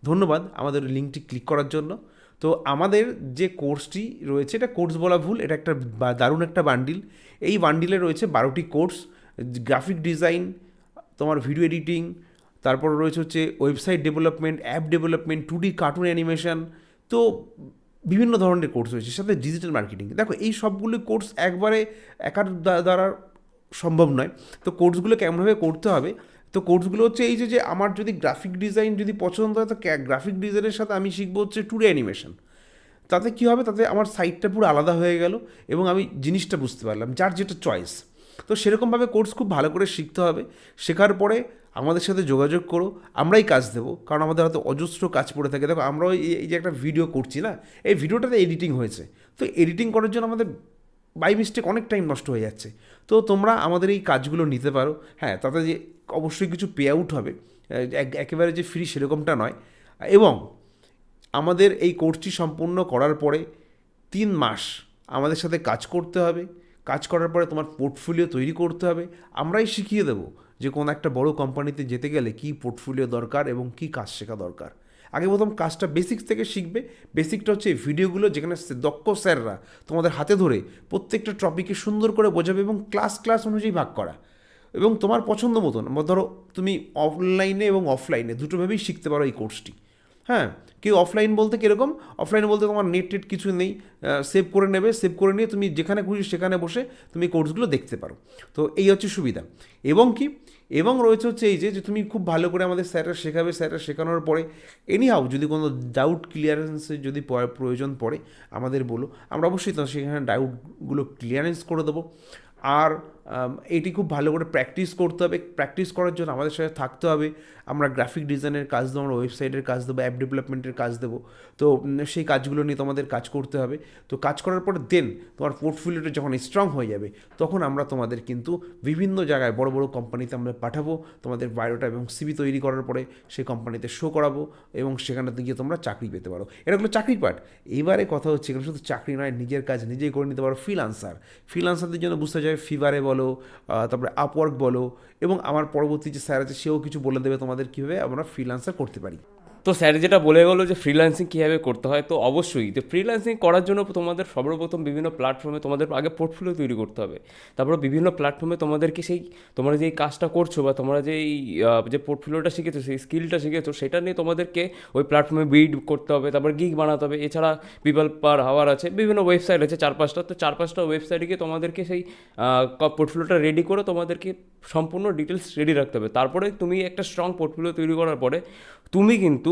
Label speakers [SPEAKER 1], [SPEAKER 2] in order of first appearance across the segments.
[SPEAKER 1] ধন্যবাদ আমাদের লিঙ্কটি ক্লিক করার জন্য। তো আমাদের যে কোর্সটি রয়েছে, এটা কোর্স বলা ভুল, এটা একটা দারুণ একটা বান্ডিল। এই বান্ডিলে রয়েছে 12টি কোর্স, গ্রাফিক ডিজাইন, তোমার ভিডিও এডিটিং, তারপর রয়েছে হচ্ছে website development, app development, 2D cartoon animation, তো বিভিন্ন ধরনের কোর্স রয়েছে, সাথে ডিজিটাল মার্কেটিং। দেখো এই সবগুলো কোর্স একবারে একার দ্বারা সম্ভব নয়। তো কোর্সগুলো কেমনভাবে করতে হবে, তো কোর্সগুলো হচ্ছে এই যে আমার যদি গ্রাফিক ডিজাইন যদি পছন্দ হয়, তো গ্রাফিক ডিজাইনের সাথে আমি শিখবো হচ্ছে 2D অ্যানিমেশন। তাতে কী হবে, তাতে আমার সাইটটা পুরো আলাদা হয়ে গেল এবং আমি জিনিসটা বুঝতে পারলাম, যার যেটা চয়েস। তো সেরকমভাবে কোর্স খুব ভালো করে শিখতে হবে। শেখার পরে আমাদের সাথে যোগাযোগ করো, আমরাই কাজ দেবো, কারণ আমাদের হাতে অজস্র কাজ পড়ে থাকে। দেখো আমরাও এই যে একটা ভিডিও করছি না, এই ভিডিওটাতে এডিটিং হয়েছে, তো এডিটিং করার জন্য আমাদের বাই মিস্টেক অনেক টাইম নষ্ট হয়ে যাচ্ছে। তো তোমরা আমাদের এই কাজগুলো নিতে পারো। হ্যাঁ, তাতে যে অবশ্যই কিছু পে আউট হবে, একেবারে যে ফ্রি সেরকমটা নয়। এবং আমাদের এই কোর্সটি সম্পূর্ণ করার পরে 3 মাস আমাদের সাথে কাজ করতে হবে। কাজ করার পরে তোমার পোর্টফোলিও তৈরি করতে হবে। আমরাই শিখিয়ে দেবো যে কোনো একটা বড় কোম্পানিতে যেতে গেলে কী পোর্টফোলিও দরকার এবং কী কাজ শেখা দরকার। আগে প্রথম কাজটা বেসিক্স থেকে শিখবে। বেসিকটা হচ্ছে এই ভিডিওগুলো, যেখানে দক্ষ স্যাররা তোমাদের হাতে ধরে প্রত্যেকটা টপিকে সুন্দর করে বোঝাবে এবং ক্লাস অনুযায়ী ভাগ করা, এবং তোমার পছন্দ মতন। ধরো তুমি অনলাইনে এবং অফলাইনে দুটোভাবেই শিখতে পারো এই কোর্সটি। হ্যাঁ, কেউ অফলাইন বলতে কীরকম, অফলাইন বলতে তোমার নেট কিছু নেই, সেভ করে নেবে, সেভ করে নিয়ে তুমি যেখানে খুশি সেখানে বসে তুমি কোর্সগুলো দেখতে পারো। তো এই হচ্ছে সুবিধা। এবং কি, এবং রয়েছে হচ্ছে এই যে তুমি খুব ভালো করে আমাদের স্যাররা শেখাবে, স্যাররা শেখানোর পরে এনিহাউ যদি কোনো ডাউট ক্লিয়ারেন্সের যদি প্রয়োজন পড়ে আমাদের বলো, আমরা অবশ্যই তো সেখানে ডাউটগুলো ক্লিয়ারেন্স করে দেবো। আর এটি খুব ভালো করে প্র্যাকটিস করতে হবে। প্র্যাকটিস করার জন্য আমাদের সাথে থাকতে হবে। আমরা গ্রাফিক ডিজাইনের কাজ দেবো, আমরা ওয়েবসাইটের কাজ দেবো, অ্যাপ ডেভেলপমেন্টের কাজ দেবো। তো সেই কাজগুলো নিয়ে তোমাদের কাজ করতে হবে। তো কাজ করার পরে দেন তোমার পোর্টফোলিওটা যখন স্ট্রং হয়ে যাবে, তখন আমরা তোমাদের কিন্তু বিভিন্ন জায়গায় বড় বড় কোম্পানিতে আমরা পাঠাবো। তোমাদের বায়োডাটা এবং সিভি তৈরি করার পরে সেই কোম্পানিতে শো করাবো এবং সেখানেতে গিয়ে তোমরা চাকরি পেতে পারো। এটা হলো চাকরির পার্ট। এইবারে কথা হচ্ছে এখানে শুধু চাকরি নয়, নিজের কাজ নিজেই করে নিতে পারো। ফ্রিল্যান্সারদের জন্য বুঝতে চাই ফিভারে বলো, তারপরে আপওয়ার্ক বলো, এবং আমার পরবর্তী যে স্যার আছে সেও কিছু বলে দেবে তোমাদের কীভাবে আমরা ফ্রিল্যান্সার করতে পারি।
[SPEAKER 2] তো স্যার যেটা বলে গেলো যে ফ্রিল্যান্সিং কীভাবে করতে হয়, তো অবশ্যই যে ফ্রিল্যান্সিং করার জন্য তোমাদের সর্বপ্রথম বিভিন্ন প্ল্যাটফর্মে তোমাদের আগে পোর্টফোলিও তৈরি করতে হবে। তারপর বিভিন্ন প্ল্যাটফর্মে তোমাদেরকে সেই তোমরা যেই কাজটা করছো বা তোমরা যে পোর্টফোলিওটা শিখেছো, সেই স্কিলটা শিখেছো, সেটা নিয়ে তোমাদেরকে ওই প্ল্যাটফর্মে বিল্ড করতে হবে, তারপর গিগ বানাতে হবে। এছাড়া পিপল পার হাওয়ার আছে, বিভিন্ন ওয়েবসাইট আছে 4-5টা, তো 4-5টা ওয়েবসাইটে গিয়ে তোমাদেরকে সেই পোর্টফোলিওটা রেডি করে তোমাদেরকে সম্পূর্ণ ডিটেলস রেডি রাখতে হবে। তারপরে তুমি একটা স্ট্রং পোর্টফোলিও তৈরি করার পরে তুমি কিন্তু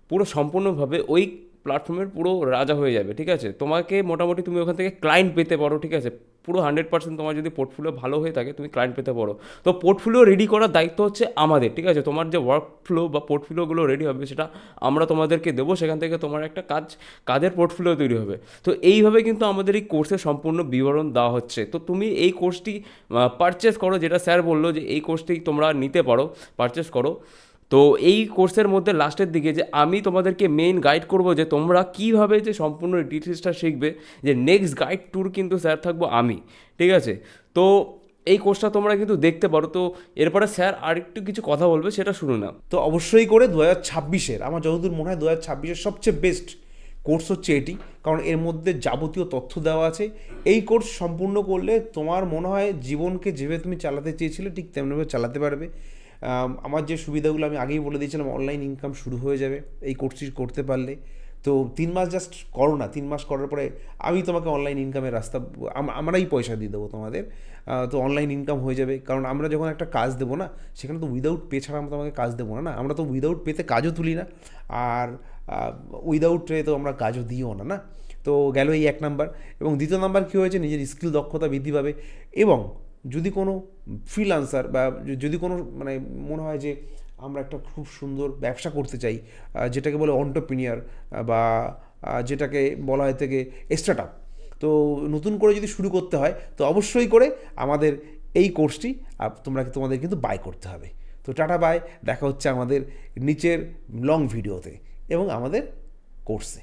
[SPEAKER 2] পুরো সম্পূর্ণভাবে ওই প্ল্যাটফর্মের পুরো রাজা হয়ে যাবে। ঠিক আছে, তোমাকে মোটামুটি তুমি ওখান থেকে ক্লায়েন্ট পেতে পারো। ঠিক আছে, পুরো 100% তোমার যদি পোর্টফোলিও ভালো হয়ে থাকে তুমি ক্লায়েন্ট পেতে পারো। তো পোর্টফোলিও রেডি করার দায়িত্ব হচ্ছে আমাদের। ঠিক আছে, তোমার যে ওয়ার্ক ফ্লো বা পোর্টফোলিওগুলো রেডি হবে সেটা আমরা তোমাদেরকে দেবো। সেখান থেকে তোমার একটা কাজের পোর্টফোলিও তৈরি হবে। তো এইভাবে কিন্তু আমাদের এই কোর্সের সম্পূর্ণ বিবরণ দেওয়া হচ্ছে। তো তুমি এই কোর্সটি পারচেস করো, যেটা স্যার বললো যে এই কোর্সটি তোমরা নিতে পারো, পারচেস করো। তো এই কোর্সের মধ্যে লাস্টের দিকে যে আমি তোমাদেরকে মেইন গাইড করব যে তোমরা কীভাবে যে সম্পূর্ণ ডিটেলসটা শিখবে, যে নেক্সট গাইড ট্যুর কিন্তু স্যার থাকবো আমি। ঠিক আছে, তো এই কোর্সটা তোমরা কিন্তু দেখতে পারো। তো এরপরে স্যার আরেকটু কিছু কথা বলবে, সেটা শুনে নাও।
[SPEAKER 1] তো অবশ্যই করে 2026-এর, আমার যতদূর মনে হয় 2026-এর সবচেয়ে বেস্ট কোর্স হচ্ছে এটি, কারণ এর মধ্যে যাবতীয় তথ্য দেওয়া আছে। এই কোর্স সম্পূর্ণ করলে তোমার মনে হয় জীবনকে যেভাবে তুমি চালাতে চেয়েছিলে ঠিক তেমনিভাবে চালাতে পারবে। আমার যে সুবিধাগুলো আমি আগেই বলে দিয়েছিলাম, অনলাইন ইনকাম শুরু হয়ে যাবে এই কোর্সটি করতে পারলে। তো 3 মাস জাস্ট করো না, 3 মাস করার পরে আমি তোমাকে অনলাইন ইনকামের রাস্তা, আমরাই পয়সা দিয়ে দেবো তোমাদের। তো অনলাইন ইনকাম হয়ে যাবে, কারণ আমরা যখন একটা কাজ দেবো না, সেখানে তো উইদাউট পে ছাড়া আমরা তোমাকে কাজ দেবো না। আমরা তো উইদাউট পেতে কাজও তুলি না, আর উইদাউট পে তো আমরা কাজও দিও না। তো গেল এই 1 নাম্বার। এবং 2য় নাম্বার কী হয়েছে, নিজের স্কিল দক্ষতা বৃদ্ধি পাবে। এবং যদি কোনো ফ্রিল্যান্সার বা যদি কোনো মানে মনে হয় যে আমরা একটা খুব সুন্দর ব্যবসা করতে চাই, যেটাকে বলে অন্টারপ্রিনিয়ার, বা যেটাকে বলা হয় থেকে স্টার্টআপ, তো নতুন করে যদি শুরু করতে হয়, তো অবশ্যই করে আমাদের এই কোর্সটি তোমাদের কিন্তু বাই করতে হবে। তো টাটা বাই, দেখা হচ্ছে আমাদের নিচের লং ভিডিওতে এবং আমাদের কোর্সে।